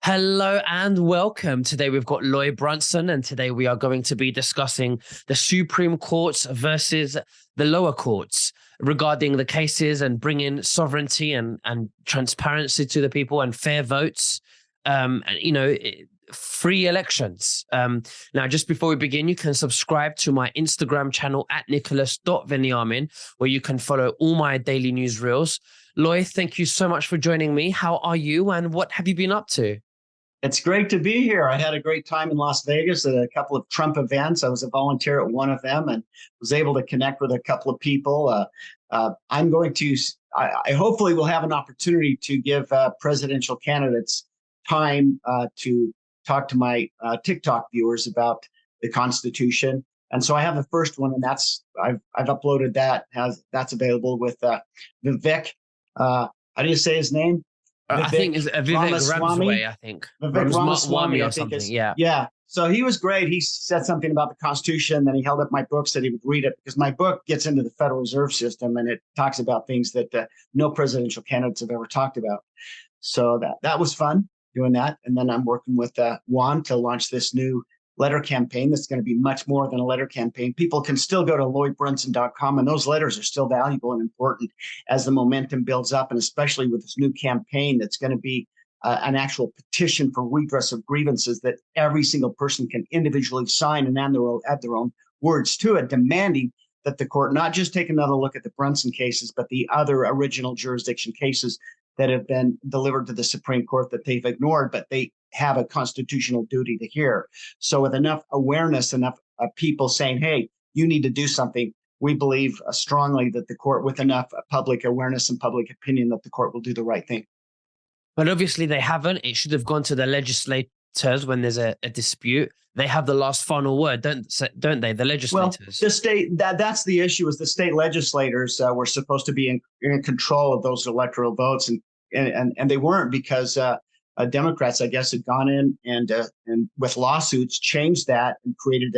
Hello and welcome. Today we've got Lloyd Brunson, and today we are going to be discussing the Supreme Courts versus the lower courts regarding the cases and bringing sovereignty and transparency to the people and fair votes, free elections. Now, just before we begin, you can subscribe to my Instagram channel at nicholas.veniamin, where you can follow all my daily news reels. Lloyd, thank you so much for joining me. How are you and what have you been up to? It's great to be here. I had a great time in Las Vegas at a couple of Trump events. I was a volunteer at one of them and was able to connect with a couple of people. I'm going to, I hopefully will have an opportunity to give presidential candidates time to talk to my TikTok viewers about the Constitution. And so I have the first one, and I've uploaded that. That's available with Vivek. How do you say his name? I think it's Vivek Ramsway, I think. Vivek Ramaswamy, or I think something, yeah. Yeah. So he was great. He said something about the Constitution, then he held up my book, said he would read it, because my book gets into the Federal Reserve System and it talks about things that no presidential candidates have ever talked about. So that was fun doing that. And then I'm working with Juan to launch this new letter campaign that's going to be much more than a letter campaign. People can still go to lloydbrunson.com, and those letters are still valuable and important as the momentum builds up, and especially with this new campaign that's going to be an actual petition for redress of grievances that every single person can individually sign and add their own words to it, demanding that the court not just take another look at the Brunson cases, but the other original jurisdiction cases that have been delivered to the Supreme Court that they've ignored, but they have a constitutional duty to hear. So with enough awareness, enough people saying, hey, you need to do something, we believe strongly that the court, with enough public awareness and public opinion, that the court will do the right thing. But obviously they haven't. It should have gone to the legislators when there's a dispute. They have the last final word, don't they? The legislators. Well, the state, that's the issue, is the state legislators were supposed to be in control of those electoral votes, and they weren't, because Democrats, I guess, had gone in and with lawsuits changed that and created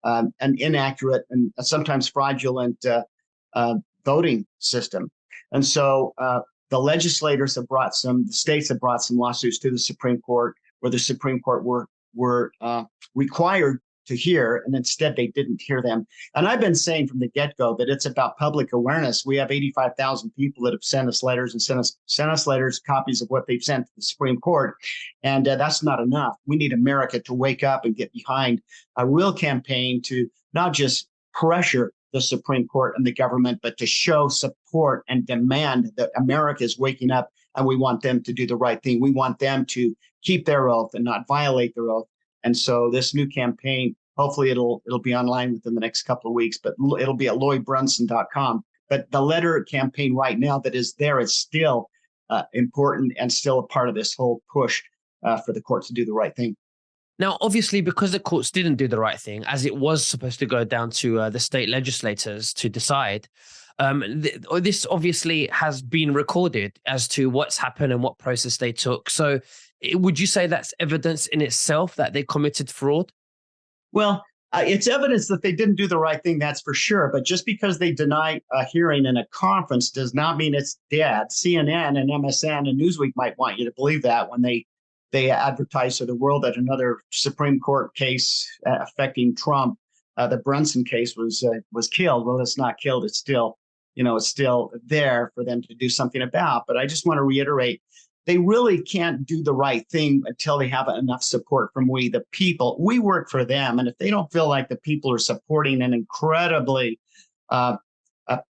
an inaccurate and sometimes fraudulent voting system. And so the legislators have the states have brought some lawsuits to the Supreme Court, where the Supreme Court were required to hear, and instead they didn't hear them. And I've been saying from the get-go that it's about public awareness. We have 85,000 people that have sent us letters and sent us letters, copies of what they've sent to the Supreme Court. And that's not enough. We need America to wake up and get behind a real campaign to not just pressure the Supreme Court and the government, but to show support and demand that America is waking up, and we want them to do the right thing. We want them to keep their oath and not violate their oath. And so this new campaign, hopefully it'll be online within the next couple of weeks, but it'll be at lloydbrunson.com. But the letter campaign right now that is there is still important and still a part of this whole push for the court to do the right thing. Now, obviously, because the courts didn't do the right thing, as it was supposed to go down to the state legislators to decide, this obviously has been recorded as to what's happened and what process they took. So would you say that's evidence in itself that they committed fraud? Well, it's evidence that they didn't do the right thing, that's for sure. But just because they deny a hearing in a conference does not mean it's dead. CNN and MSN and Newsweek might want you to believe that when they advertise to the world that another Supreme Court case affecting Trump, the Brunson case, was killed. Well, it's not killed. It's still, it's still there for them to do something about. But I just want to reiterate, they really can't do the right thing until they have enough support from we, the people. We work for them. And if they don't feel like the people are supporting an incredibly a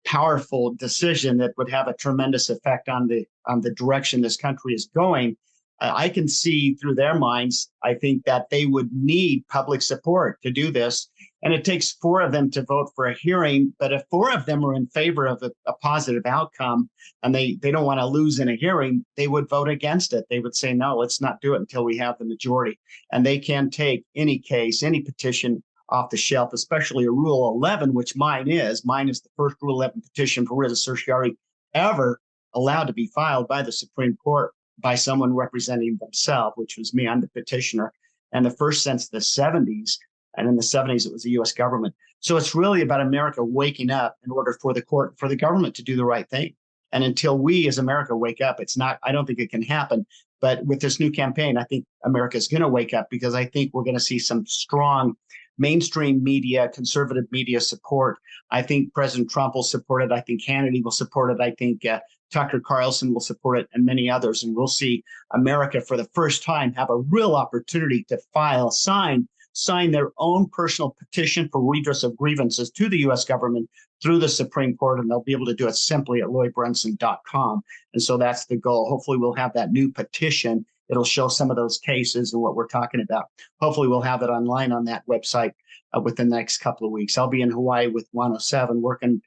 powerful decision that would have a tremendous effect on the direction this country is going, I can see through their minds, I think, that they would need public support to do this. And it takes 4 of them to vote for a hearing. But if 4 of them are in favor of a positive outcome and they don't want to lose in a hearing, they would vote against it. They would say, no, let's not do it until we have the majority. And they can take any case, any petition off the shelf, especially a Rule 11, which mine is. Mine is the first Rule 11 petition for writ of certiorari ever allowed to be filed by the Supreme Court by someone representing themselves, which was me. I'm the petitioner. And the first since the 70s. And in the 70s, it was the U.S. government. So it's really about America waking up in order for the court, for the government to do the right thing. And until we as America wake up, I don't think it can happen. But with this new campaign, I think America is going to wake up, because I think we're going to see some strong mainstream media, conservative media support. I think President Trump will support it. I think Hannity will support it. I think Tucker Carlson will support it, and many others. And we'll see America for the first time have a real opportunity to sign their own personal petition for redress of grievances to the U.S. government through the Supreme Court, and they'll be able to do it simply at lloydbrunson.com. And so that's the goal. Hopefully we'll have that new petition. It'll show some of those cases and what we're talking about. Hopefully we'll have it online on that website within the next couple of weeks. I'll be in Hawaii with 107 working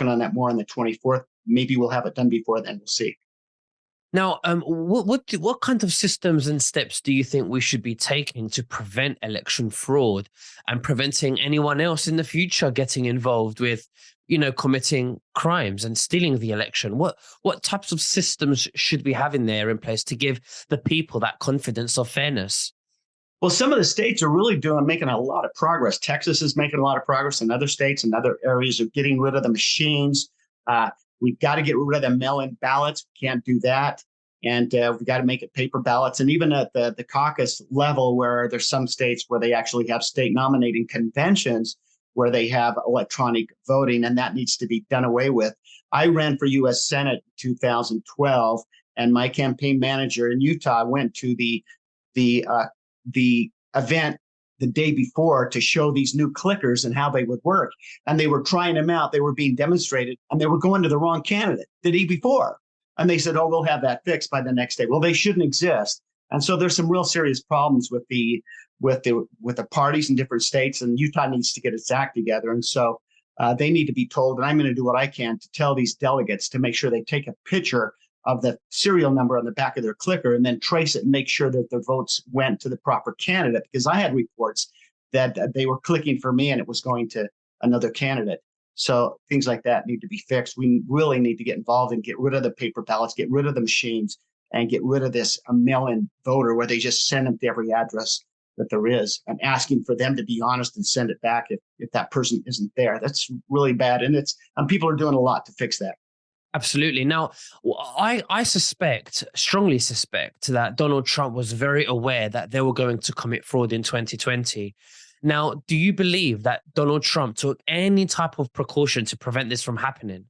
on that more on the 24th. Maybe we'll have it done before then. We'll see. Now, what kind of systems and steps do you think we should be taking to prevent election fraud and preventing anyone else in the future getting involved with, committing crimes and stealing the election? What types of systems should we have in place to give the people that confidence of fairness? Well, some of the states are really making a lot of progress. Texas is making a lot of progress, and other states and other areas are getting rid of the machines. We've got to get rid of the mail-in ballots. We can't do that. And we've got to make it paper ballots. And even at the caucus level, where there's some states where they actually have state nominating conventions where they have electronic voting, and that needs to be done away with. I ran for U.S. Senate in 2012, and my campaign manager in Utah went to the event the day before to show these new clickers and how they would work. And they were trying them out. They were being demonstrated, and they were going to the wrong candidate the day before. And they said, oh, we'll have that fixed by the next day. Well, they shouldn't exist. And so there's some real serious problems with the parties in different states, and Utah needs to get its act together. And so they need to be told, and I'm going to do what I can to tell these delegates to make sure they take a picture of the serial number on the back of their clicker and then trace it and make sure that their votes went to the proper candidate. Because I had reports that they were clicking for me and it was going to another candidate. So things like that need to be fixed. We really need to get involved and get rid of the paper ballots, get rid of the machines, and get rid of this mail-in voter where they just send them to every address that there is and asking for them to be honest and send it back if that person isn't there. That's really bad. And people are doing a lot to fix that. Absolutely. Now, I strongly suspect that Donald Trump was very aware that they were going to commit fraud in 2020. Now, do you believe that Donald Trump took any type of precaution to prevent this from happening?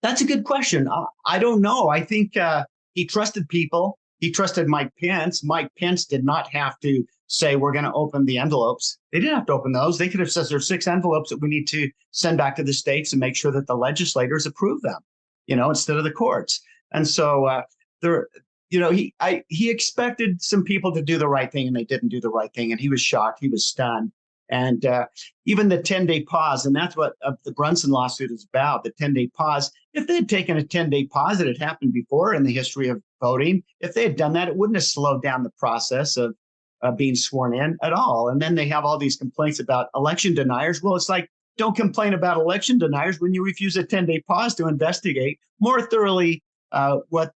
That's a good question. I don't know. I think he trusted people. He trusted Mike Pence. Mike Pence did not have to say, we're going to open the envelopes. They didn't have to open those. They could have said there's 6 envelopes that we need to send back to the states and make sure that the legislators approve them, instead of the courts. And so he expected some people to do the right thing, and they didn't do the right thing. And he was shocked. He was stunned. And even the 10-day pause, and that's what the Brunson lawsuit is about, the 10-day pause. If they had taken a 10-day pause, it had happened before in the history of voting. If they had done that, it wouldn't have slowed down the process of being sworn in at all. And then they have all these complaints about election deniers. Well, it's like, don't complain about election deniers when you refuse a 10-day pause to investigate more thoroughly what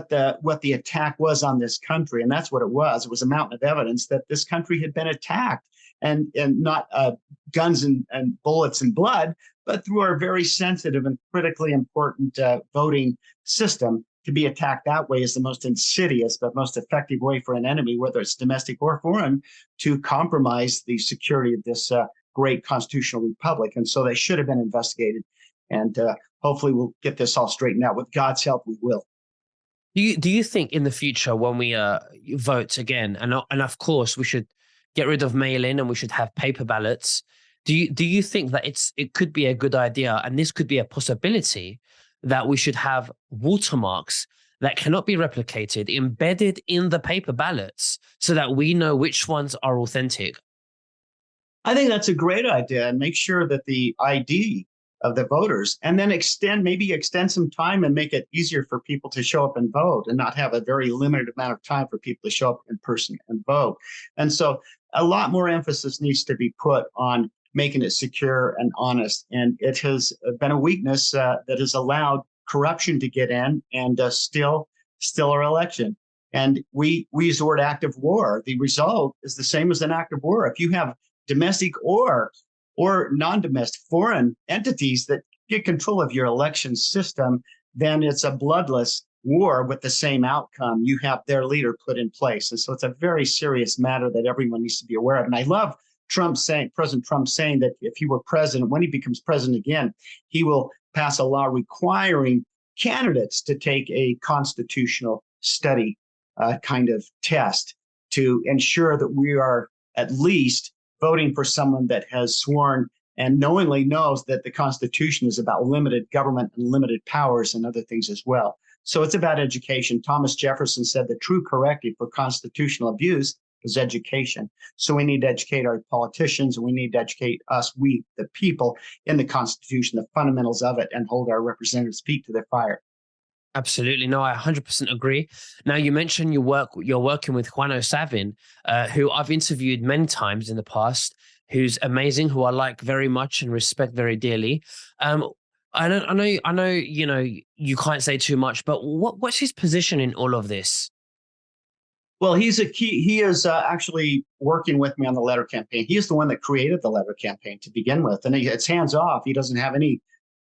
the attack was on this country. And that's what it was. It was a mountain of evidence that this country had been attacked, and not guns and bullets and blood, but through our very sensitive and critically important voting system. To be attacked that way is the most insidious but most effective way for an enemy, whether it's domestic or foreign, to compromise the security of this great constitutional republic. And so they should have been investigated. And hopefully we'll get this all straightened out. With God's help, we will. Do you think in the future when we vote again, and of course we should get rid of mail-in and we should have paper ballots, do you think that it could be a good idea, and this could be a possibility, that we should have watermarks that cannot be replicated embedded in the paper ballots so that we know which ones are authentic? I think that's a great idea, and make sure that the ID of the voters, and then maybe extend some time and make it easier for people to show up and vote, and not have a very limited amount of time for people to show up in person and vote. And so a lot more emphasis needs to be put on making it secure and honest. And it has been a weakness that has allowed corruption to get in and still our election. And we use the word act of war. The result is the same as an act of war. If you have domestic or non-domestic foreign entities that get control of your election system, then it's a bloodless war with the same outcome, you have their leader put in place. And so it's a very serious matter that everyone needs to be aware of. And I love President Trump saying that if he were president, when he becomes president again, he will pass a law requiring candidates to take a constitutional study kind of test to ensure that we are at least voting for someone that has sworn and knowingly knows that the Constitution is about limited government and limited powers and other things as well. So it's about education. Thomas Jefferson said the true corrective for constitutional abuse is education. So we need to educate our politicians, and we need to educate us, we, the people, in the Constitution, the fundamentals of it, and hold our representatives' feet to the fire. Absolutely. No, I 100% agree. Now, you mentioned you're working with Juan Savin, who I've interviewed many times in the past, who's amazing, who I like very much and respect very dearly. I know, you can't say too much, but what's his position in all of this? Well, he's a key. He is actually working with me on the letter campaign. He is the one that created the letter campaign to begin with, and it's hands off. He doesn't have any.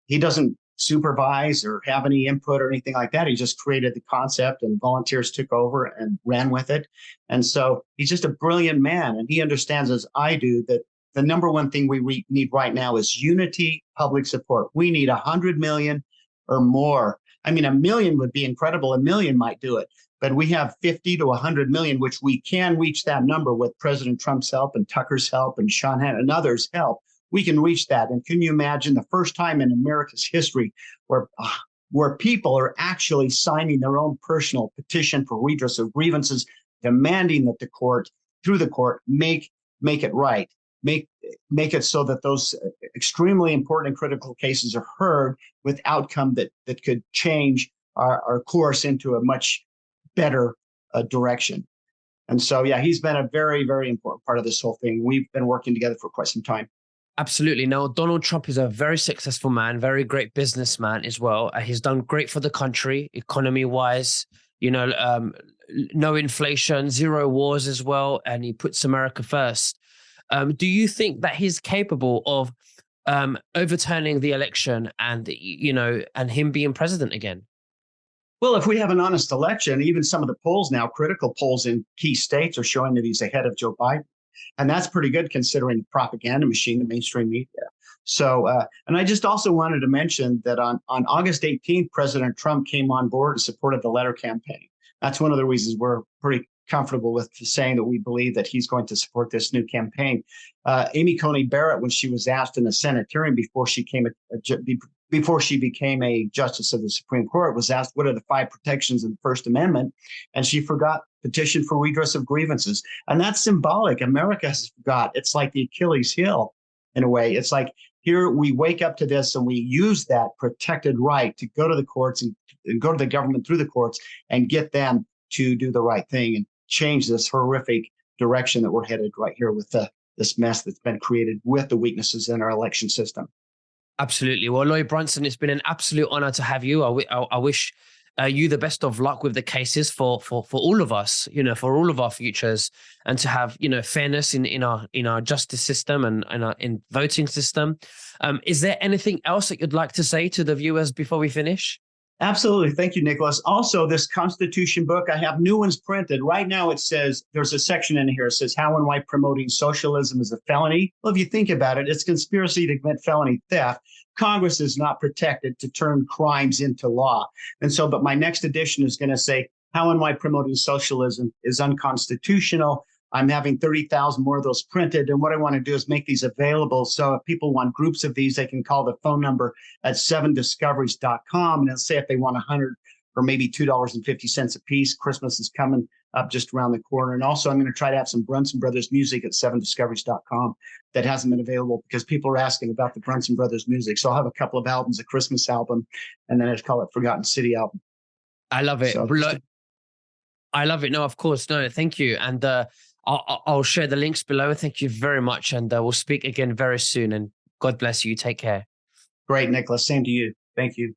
He doesn't supervise or have any input or anything like that. He just created the concept, and volunteers took over and ran with it. And so he's just a brilliant man, and he understands, as I do, that the number one thing we need right now is unity, public support. We need 100 million or more. I mean, 1 million would be incredible. 1 million might do it. But we have 50 to 100 million, which we can reach that number with President Trump's help and Tucker's help and Sean Hannity and others' help. We can reach that. And can you imagine the first time in America's history where people are actually signing their own personal petition for redress of grievances, demanding that the court, through the court, make it right, make it so that those extremely important and critical cases are heard with outcome that could change our course into a much better direction. And so, yeah, he's been a very, very important part of this whole thing. We've been working together for quite some time. Absolutely. Now, Donald Trump is a very successful man, very great businessman as well. He's done great for the country, economy-wise, no inflation, zero wars as well, and he puts America first. Do you think that he's capable of overturning the election and him being president again? Well, if we have an honest election, even some of the polls now, critical polls in key states, are showing that he's ahead of Joe Biden. And that's pretty good considering the propaganda machine, the mainstream media. So, and I just also wanted to mention that on August 18th, President Trump came on board and supported the letter campaign. That's one of the reasons we're pretty comfortable with saying that we believe that he's going to support this new campaign. Amy Coney Barrett, when she was asked in the Senate hearing before she became a justice of the Supreme Court, was asked, what are the 5 protections of the First Amendment? And she forgot petition for redress of grievances. And that's symbolic. America has forgot. It's like the Achilles heel in a way. It's like here we wake up to this and we use that protected right to go to the courts and go to the government through the courts and get them to do the right thing and change this horrific direction that we're headed right here with this mess that's been created with the weaknesses in our election system. Absolutely. Well, Lloyd Brunson, it's been an absolute honor to have you. I wish you the best of luck with the cases for all of us, for all of our futures, and to have, fairness in our justice system and in voting system. Is there anything else that you'd like to say to the viewers before we finish? Absolutely. Thank you, Nicholas. Also, this Constitution book, I have new ones printed. Right now, it says, there's a section in here that says how and why promoting socialism is a felony. Well, if you think about it, it's conspiracy to commit felony theft. Congress is not protected to turn crimes into law. And so, but my next edition is going to say how and why promoting socialism is unconstitutional. I'm having 30,000 more of those printed. And what I want to do is make these available. So if people want groups of these, they can call the phone number at 7discoveries.com. And they'll say if they want 100 or maybe $2.50 a piece. Christmas is coming up just around the corner. And also, I'm going to try to have some Brunson Brothers music at 7discoveries.com that hasn't been available because people are asking about the Brunson Brothers music. So I'll have a couple of albums, a Christmas album, and then I'd call it Forgotten City album. I love it. So, I love it. No, of course. No, thank you. And I'll share the links below. Thank you very much. And we'll speak again very soon. And God bless you. Take care. Great, Nicholas. Same to you. Thank you.